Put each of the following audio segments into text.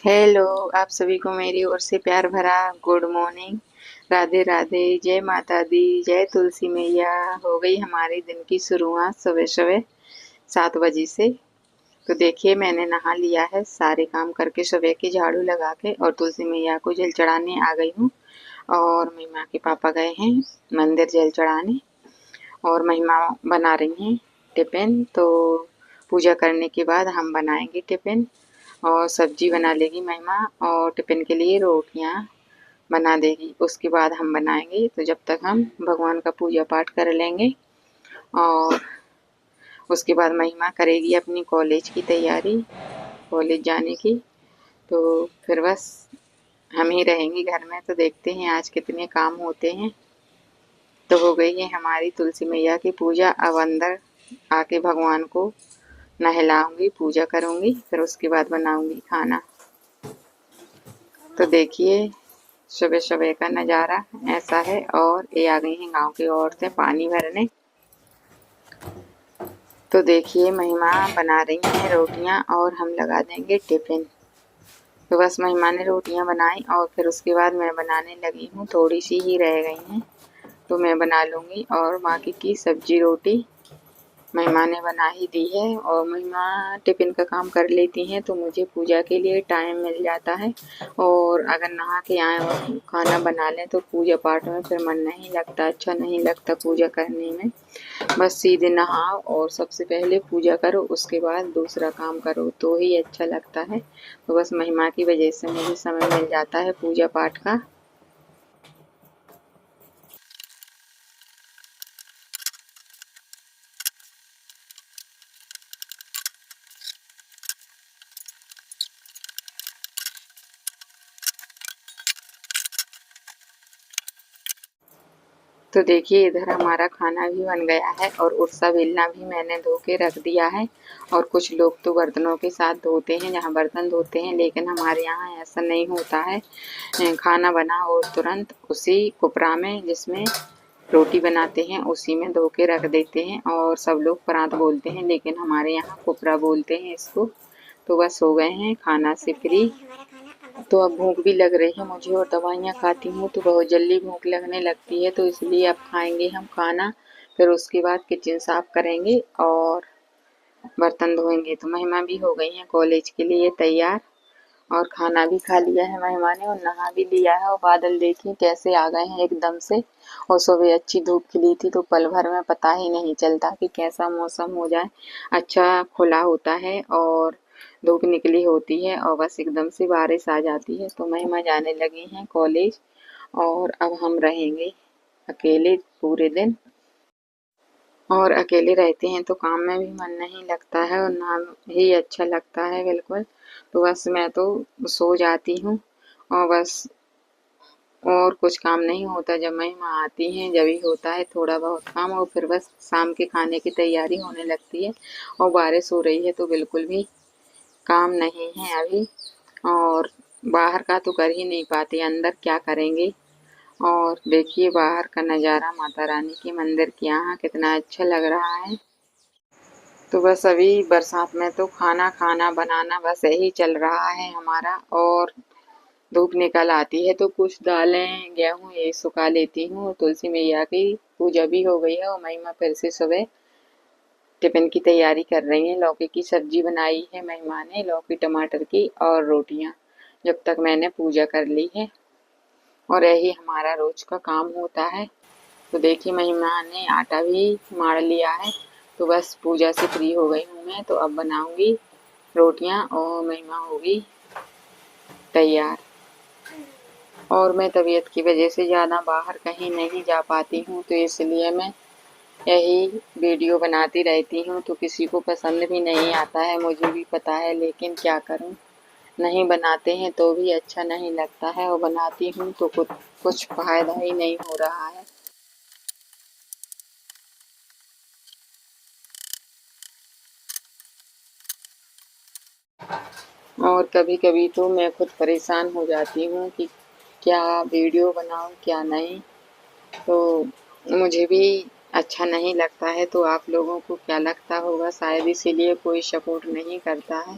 Hello, आप सभी को मेरी ओर से प्यार भरा गुड मॉर्निंग। राधे राधे, जय माता दी, जय तुलसी मैया। हो गई हमारे दिन की शुरुआत सुबह सुबह 7 बजे से। तो देखिए, मैंने नहा लिया है, सारे काम करके सुबह की झाड़ू लगा के और तुलसी मैया को जल चढ़ाने आ गई हूँ। और महिमा के पापा गए हैं मंदिर जल चढ़ाने और महिमा बना रही हैं टिफिन। तो पूजा करने के बाद हम बनाएंगे टिफिन और सब्जी बना लेगी महिमा और टिफिन के लिए रोटियां बना देगी। उसके बाद हम बनाएंगे, तो जब तक हम भगवान का पूजा पाठ कर लेंगे और उसके बाद महिमा करेगी अपनी कॉलेज की तैयारी, कॉलेज जाने की। तो फिर बस हम ही रहेंगे घर में। तो देखते हैं आज कितने काम होते हैं। तो हो गई है हमारी तुलसी मैया की पूजा। अब अंदर आके भगवान को नहलाऊंगी, पूजा करूंगी, फिर उसके बाद बनाऊंगी खाना। तो देखिए, सुबह सुबह का नज़ारा ऐसा है। और ये आ गई हैं गांव की औरतें पानी भरने। तो देखिए, महिमा बना रही हैं रोटियां और हम लगा देंगे टिफिन। तो बस महिमा ने रोटियां बनाई और फिर उसके बाद मैं बनाने लगी हूँ। थोड़ी सी ही रह गई हैं तो मैं बना लूँगी और बाकी की सब्जी रोटी महिमा ने बना ही दी है। और महिमा टिफिन का काम कर लेती हैं तो मुझे पूजा के लिए टाइम मिल जाता है। और अगर नहा के आए और खाना बना लें तो पूजा पाठ में फिर मन नहीं लगता, अच्छा नहीं लगता पूजा करने में। बस सीधे नहाओ और सबसे पहले पूजा करो, उसके बाद दूसरा काम करो तो ही अच्छा लगता है। तो बस महिमा की वजह से मुझे समय मिल जाता है पूजा पाठ का। तो देखिए, इधर हमारा खाना भी बन गया है और उर्सा बेलना भी मैंने धो के रख दिया है। और कुछ लोग तो बर्तनों के साथ धोते हैं, जहाँ बर्तन धोते हैं, लेकिन हमारे यहाँ ऐसा नहीं होता है। खाना बना और तुरंत उसी कुपरा में जिसमें रोटी बनाते हैं उसी में धो के रख देते हैं। और सब लोग परात बोलते हैं, लेकिन हमारे यहाँ कुपरा बोलते हैं इसको। तो बस हो गए हैं खाना से फ्री। तो अब भूख भी लग रही है मुझे और दवाइयाँ खाती हूँ तो बहुत जल्दी भूख लगने लगती है। तो इसलिए अब खाएंगे हम खाना, फिर उसके बाद किचन साफ करेंगे और बर्तन धोएंगे। तो महिमा भी हो गई हैं कॉलेज के लिए तैयार और खाना भी खा लिया है महिमा ने और नहा भी लिया है। और बादल देखिए कैसे आ गए हैं एकदम से। और सुबह अच्छी धूप खिली थी तो पल भर में पता ही नहीं चलता कि कैसा मौसम हो जाए। अच्छा खुला होता है और धूप निकली होती है और बस एकदम से बारिश आ जाती है। तो महिमा जाने लगी हैं कॉलेज और अब हम रहेंगे अकेले पूरे दिन। और अकेले रहते हैं तो काम में भी मन नहीं लगता है और ना ही अच्छा लगता है बिल्कुल। तो बस मैं तो सो जाती हूँ और बस और कुछ काम नहीं होता। जब महिमा आती हैं जब ही होता है थोड़ा बहुत काम और फिर बस शाम के खाने की तैयारी होने लगती है। और बारिश हो रही है तो बिल्कुल भी काम नहीं है अभी। और बाहर का तो कर ही नहीं पाते, अंदर क्या करेंगे। और देखिए बाहर का नज़ारा माता रानी के मंदिर के यहाँ कितना अच्छा लग रहा है। तो बस अभी बरसात में तो खाना खाना बनाना बस यही चल रहा है हमारा। और धूप निकल आती है तो कुछ दालें गेहूँ ये सुखा लेती हूँ। तुलसी मैया की पूजा भी हो गई है और महिमा फिर से सुबह टिफिन की तैयारी कर रही हैं। लौकी की सब्जी बनाई है महिमा ने, लौकी टमाटर की, और रोटियां जब तक मैंने पूजा कर ली है। और यही हमारा रोज का काम होता है। तो देखिए महिमा ने आटा भी मार लिया है। तो बस पूजा से फ्री हो गई हूँ मैं। तो अब बनाऊंगी रोटियां और महिमा होगी तैयार। और मैं तबीयत की वजह से ज़्यादा बाहर कहीं नहीं जा पाती हूँ तो इसलिए मैं यही वीडियो बनाती रहती हूँ। तो किसी को पसंद भी नहीं आता है, मुझे भी पता है, लेकिन क्या करूँ, नहीं बनाते हैं तो भी अच्छा नहीं लगता है और बनाती हूँ तो कुछ फायदा ही नहीं हो रहा है। और कभी कभी तो मैं खुद परेशान हो जाती हूँ कि क्या वीडियो बनाऊँ क्या नहीं। तो मुझे भी अच्छा नहीं लगता है। तो आप लोगों को क्या लगता होगा, शायद इसीलिए कोई सपोर्ट नहीं करता है।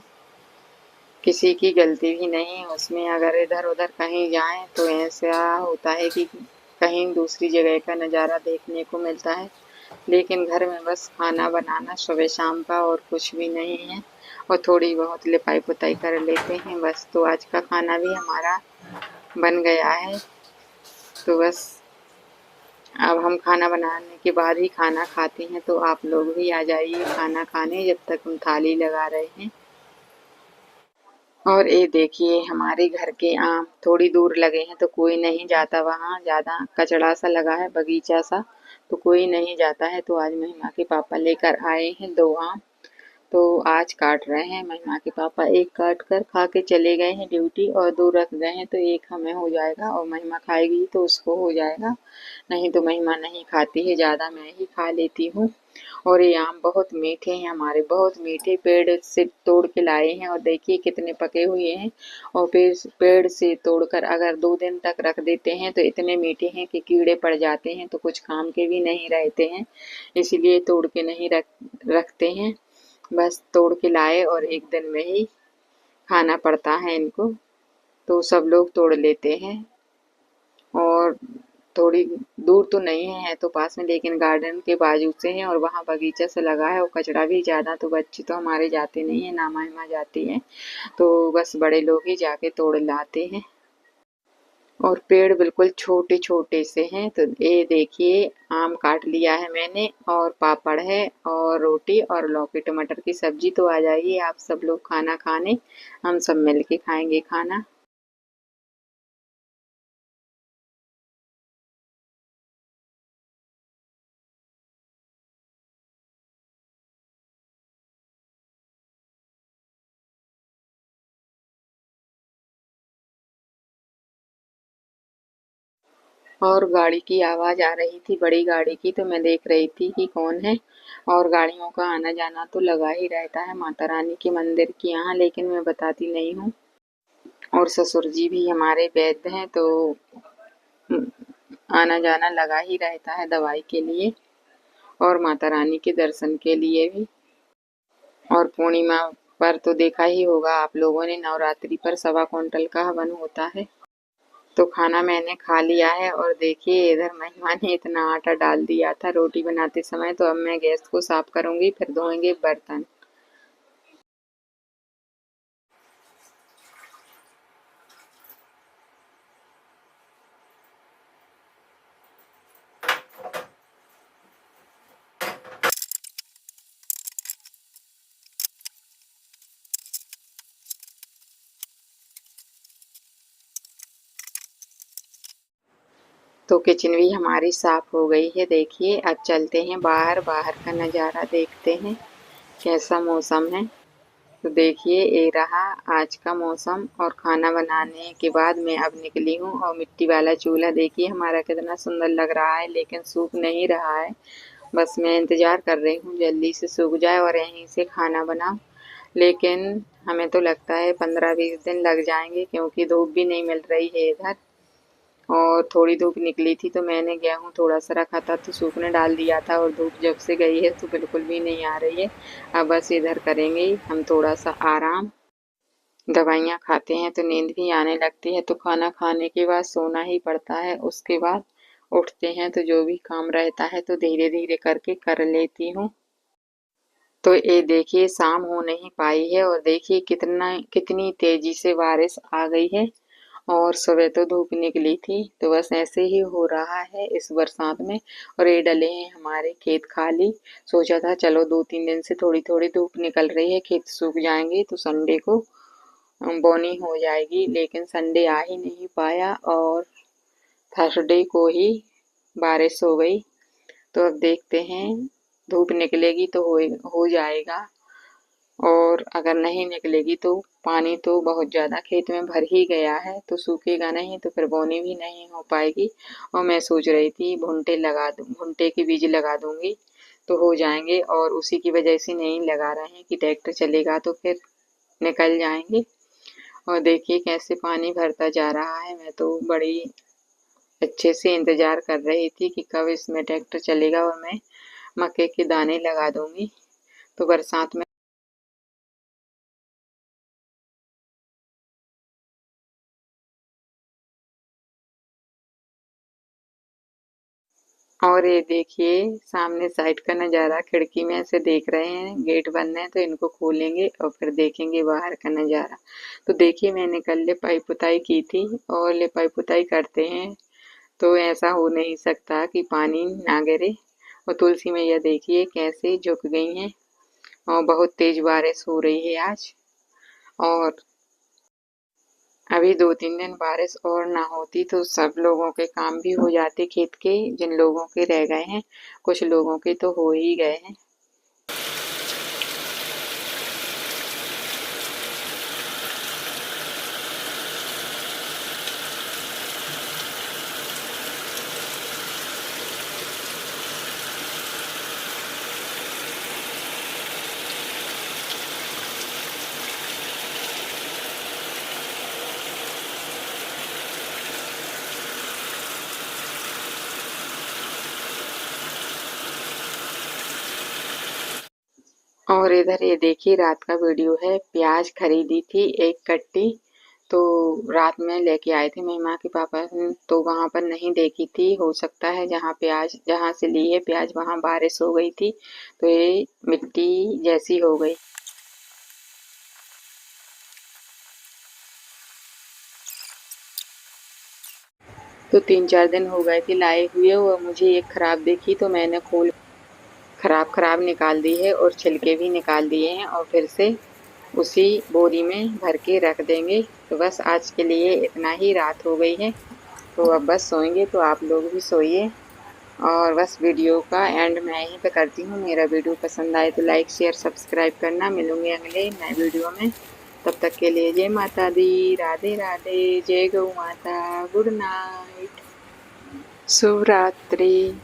किसी की गलती भी नहीं है उसमें। अगर इधर उधर कहीं जाएं तो ऐसा होता है कि कहीं दूसरी जगह का नज़ारा देखने को मिलता है, लेकिन घर में बस खाना बनाना सुबह शाम का और कुछ भी नहीं है, और थोड़ी बहुत लिपाई पुताई कर लेते हैं बस। तो आज का खाना भी हमारा बन गया है। तो बस अब हम खाना बनाने के बाद ही खाना खाते हैं, तो आप लोग भी आ जाइए खाना खाने जब तक हम थाली लगा रहे हैं। और ये देखिए हमारे घर के आम थोड़ी दूर लगे हैं तो कोई नहीं जाता, वहाँ ज़्यादा कचड़ा सा लगा है, बगीचा सा, तो कोई नहीं जाता है। तो आज महिमा के पापा लेकर आए हैं 2 आम, तो आज काट रहे हैं। महिमा के पापा एक काट कर खा के चले गए हैं ड्यूटी, और 2 रख गए हैं, तो एक हमें हो जाएगा और महिमा खाएगी तो उसको हो जाएगा। नहीं तो महिमा नहीं खाती है, ज़्यादा मैं ही खा लेती हूँ। और ये आम बहुत मीठे हैं हमारे, बहुत मीठे, पेड़ से तोड़ के लाए हैं और देखिए कितने पके हुए हैं। और पेड़ से तोड़कर अगर 2 दिन तक रख देते हैं तो इतने मीठे हैं कि कीड़े पड़ जाते हैं, तो कुछ काम के भी नहीं रहते हैं, इसीलिए तोड़ के नहीं रखते हैं। बस तोड़ के लाए और एक दिन में ही खाना पड़ता है इनको, तो सब लोग तोड़ लेते हैं। और थोड़ी दूर तो नहीं है तो पास में, लेकिन गार्डन के बाजू से है और वहाँ बगीचा सा लगा है और कचरा भी ज़्यादा, तो बच्चे तो हमारे जाते नहीं है, ना महिमा जाती है, तो बस बड़े लोग ही जाके तोड़ लाते हैं। और पेड़ बिल्कुल छोटे छोटे से हैं। तो ये देखिए आम काट लिया है मैंने, और पापड़ है और रोटी और लौकी टमाटर की सब्जी। तो आ जाइए आप सब लोग खाना खाने, हम सब मिलके खाएंगे खाना। और गाड़ी की आवाज़ आ रही थी, बड़ी गाड़ी की, तो मैं देख रही थी कि कौन है। और गाड़ियों का आना जाना तो लगा ही रहता है माता रानी के मंदिर के यहाँ, लेकिन मैं बताती नहीं हूँ। और ससुर जी भी हमारे वैद्य हैं, तो आना जाना लगा ही रहता है दवाई के लिए और माता रानी के दर्शन के लिए भी। और पूर्णिमा पर तो देखा ही होगा आप लोगों ने, नवरात्रि पर 1.25 क्विंटल का हवन होता है। तो खाना मैंने खा लिया है, और देखिए इधर महिमा ने इतना आटा डाल दिया था रोटी बनाते समय, तो अब मैं गैस को साफ करूंगी, फिर धोएंगे बर्तन। तो किचन भी हमारी साफ हो गई है। देखिए अब चलते हैं बाहर, बाहर का नज़ारा देखते हैं कैसा मौसम है। तो देखिए ये रहा आज का मौसम, और खाना बनाने के बाद मैं अब निकली हूँ। और मिट्टी वाला चूल्हा देखिए हमारा कितना सुंदर लग रहा है, लेकिन सूख नहीं रहा है। बस मैं इंतज़ार कर रही हूँ जल्दी से सूख जाए और यहीं से खाना बनाऊँ। लेकिन हमें तो लगता है 15-20 दिन लग जाएंगे, क्योंकि धूप भी नहीं मिल रही है इधर। और थोड़ी धूप निकली थी तो मैंने गेहूँ थोड़ा सा रखा था तो सूखने डाल दिया था, और धूप जब से गई है तो बिल्कुल भी नहीं आ रही है। अब बस इधर करेंगे हम थोड़ा सा आराम। दवाइयाँ खाते हैं तो नींद भी आने लगती है, तो खाना खाने के बाद सोना ही पड़ता है। उसके बाद उठते हैं तो जो भी काम रहता है तो धीरे धीरे करके कर लेती हूँ। तो ये देखिए शाम हो नहीं पाई है, और देखिए कितनी तेजी से बारिश आ गई है। और सुबह तो धूप निकली थी, तो बस ऐसे ही हो रहा है इस बरसात में। और ये डले हैं हमारे खेत खाली। सोचा था चलो 2-3 दिन से थोड़ी थोड़ी धूप निकल रही है, खेत सूख जाएंगे तो संडे को बोनी हो जाएगी, लेकिन संडे आ ही नहीं पाया और थर्सडे को ही बारिश हो गई। तो अब देखते हैं, धूप निकलेगी तो हो जाएगा, और अगर नहीं निकलेगी तो पानी तो बहुत ज़्यादा खेत में भर ही गया है, तो सूखेगा नहीं तो फिर बोनी भी नहीं हो पाएगी। और मैं सोच रही थी भुट्टे के बीज लगा दूंगी तो हो जाएंगे, और उसी की वजह से नहीं लगा रहे हैं कि ट्रैक्टर चलेगा तो फिर निकल जाएंगे। और देखिए कैसे पानी भरता जा रहा है, मैं तो बड़ी अच्छे से इंतजार कर रही थी कि कब इसमें ट्रैक्टर चलेगा और मैं मक्के के दाने लगा दूंगी। तो बरसात में और ये देखिए सामने साइड का नज़ारा, खिड़की में ऐसे देख रहे हैं, गेट बंद है तो इनको खोलेंगे और फिर देखेंगे बाहर का नज़ारा। तो देखिए मैंने कल लिपाई पुताई की थी और लिपाई पुताई करते हैं तो ऐसा हो नहीं सकता कि पानी ना गिरे। और तुलसी मैया देखिए कैसे झुक गई हैं और बहुत तेज बारिश हो रही है आज। और अभी 2-3 दिन बारिश और ना होती तो सब लोगों के काम भी हो जाते खेत के, जिन लोगों के रह गए हैं, कुछ लोगों के तो हो ही गए हैं। और इधर ये देखिए रात का वीडियो है, प्याज खरीदी थी 1 कट्टी, तो रात में लेके आए थे महिमा के पापा, तो वहाँ पर नहीं देखी थी। हो सकता है जहाँ से ली है प्याज वहाँ बारिश हो गई थी तो ये मिट्टी जैसी हो गई। तो 3-4 दिन हो गए थे लाए हुए और मुझे एक खराब दिखी तो मैंने खोल खराब निकाल दी है और छिलके भी निकाल दिए हैं और फिर से उसी बोरी में भर के रख देंगे। तो बस आज के लिए इतना ही, रात हो गई है तो अब बस सोएंगे, तो आप लोग भी सोइए। और बस वीडियो का एंड मैं यहीं पे करती हूँ। मेरा वीडियो पसंद आए तो लाइक शेयर सब्सक्राइब करना। मिलूंगी अगले नए वीडियो में, तब तक के लिए जय माता दी, राधे राधे, जय गौ माता, गुड नाइट, शुभ रात्रि।